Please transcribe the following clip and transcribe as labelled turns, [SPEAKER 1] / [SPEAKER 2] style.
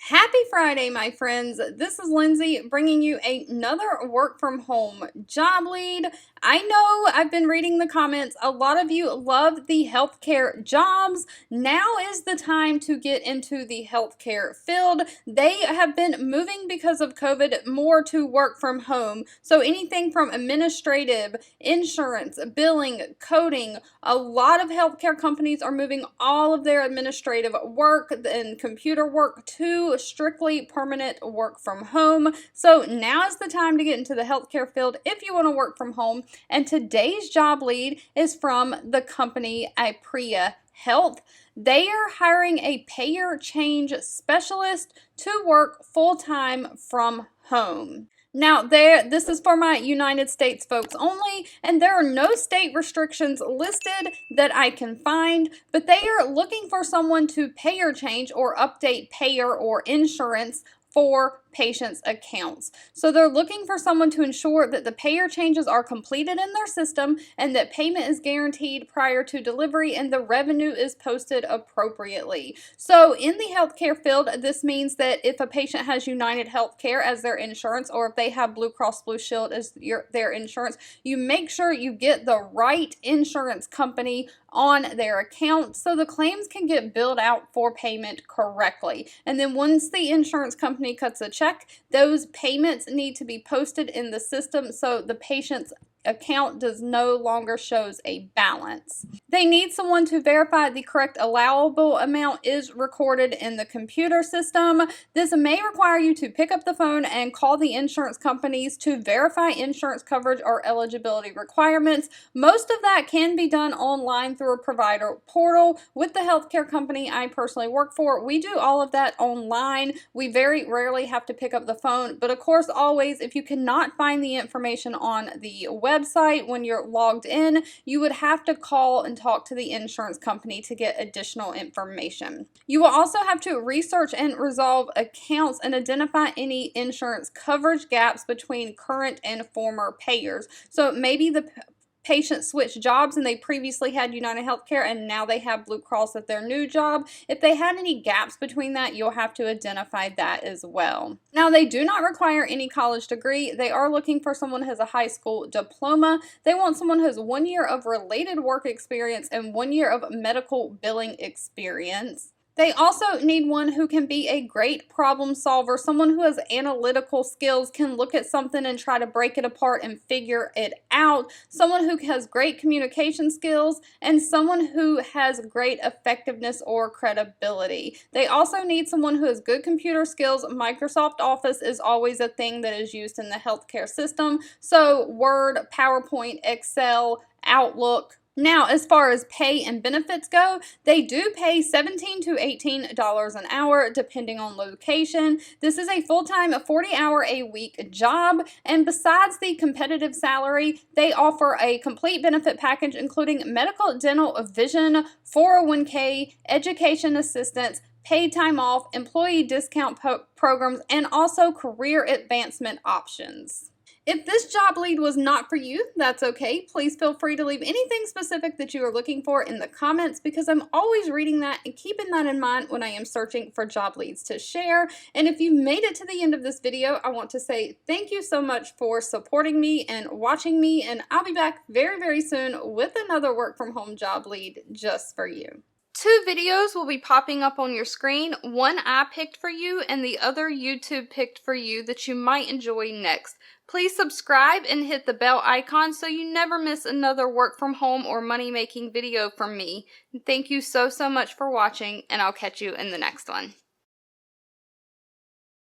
[SPEAKER 1] Happy Friday, my friends. This is Lindsay bringing you another work from home job lead. I know I've been reading the comments. A lot of you love the healthcare jobs. Now is the time to get into the healthcare field. They have been moving because of COVID more to work from home. So anything from administrative, insurance, billing, coding, a lot of healthcare companies are moving all of their administrative work and computer work to strictly permanent work from home. So now is the time to get into the healthcare field if you want to work from home. And today's job lead is from the company Apria Health. They are hiring a payer change specialist to work full-time from home. Now, this is for my United States folks only, and there are no state restrictions listed that I can find, but they are looking for someone to payer change or update payer or insurance for patients' accounts. So they're looking for someone to ensure that the payer changes are completed in their system and that payment is guaranteed prior to delivery and the revenue is posted appropriately. So in the healthcare field, this means that if a patient has United Healthcare as their insurance, or if they have Blue Cross Blue Shield as their insurance, you make sure you get the right insurance company on their account so the claims can get billed out for payment correctly. And then once the insurance company cuts a check, those payments need to be posted in the system so the patient's account does no longer shows a balance. They need someone to verify the correct allowable amount is recorded in the computer system. This may require you to pick up the phone and call the insurance companies to verify insurance coverage or eligibility requirements. Most of that can be done online through a provider portal. With the healthcare company I personally work for, we do all of that online. We very rarely have to pick up the phone, but of course, always, if you cannot find the information on the website when you're logged in, you would have to call and talk to the insurance company to get additional information. You will also have to research and resolve accounts and identify any insurance coverage gaps between current and former payers. So maybe the patient switched jobs and they previously had United Healthcare and now they have Blue Cross at their new job. If they had any gaps between that, you'll have to identify that as well. Now, they do not require any college degree. They are looking for someone who has a high school diploma. They want someone who has 1 year of related work experience and 1 year of medical billing experience. They also need one who can be a great problem solver, someone who has analytical skills, can look at something and try to break it apart and figure it out, someone who has great communication skills, and someone who has great effectiveness or credibility. They also need someone who has good computer skills. Microsoft Office is always a thing that is used in the healthcare system, so Word, PowerPoint, Excel, Outlook. Now, as far as pay and benefits go, they do pay $17 to $18 an hour depending on location. This is a full-time 40-hour-a-week job, and besides the competitive salary, they offer a complete benefit package including medical, dental, vision, 401k, education assistance, paid time off, employee discount programs, and also career advancement options. If this job lead was not for you, that's okay. Please feel free to leave anything specific that you are looking for in the comments because I'm always reading that and keeping that in mind when I am searching for job leads to share. And if you made it to the end of this video, I want to say thank you so much for supporting me and watching me, and I'll be back very, very soon with another work from home job lead just for you. 2 videos will be popping up on your screen. One I picked for you and the other YouTube picked for you that you might enjoy next. Please subscribe and hit the bell icon so you never miss another work from home or money making video from me. Thank you so much for watching, and I'll catch you in the next one.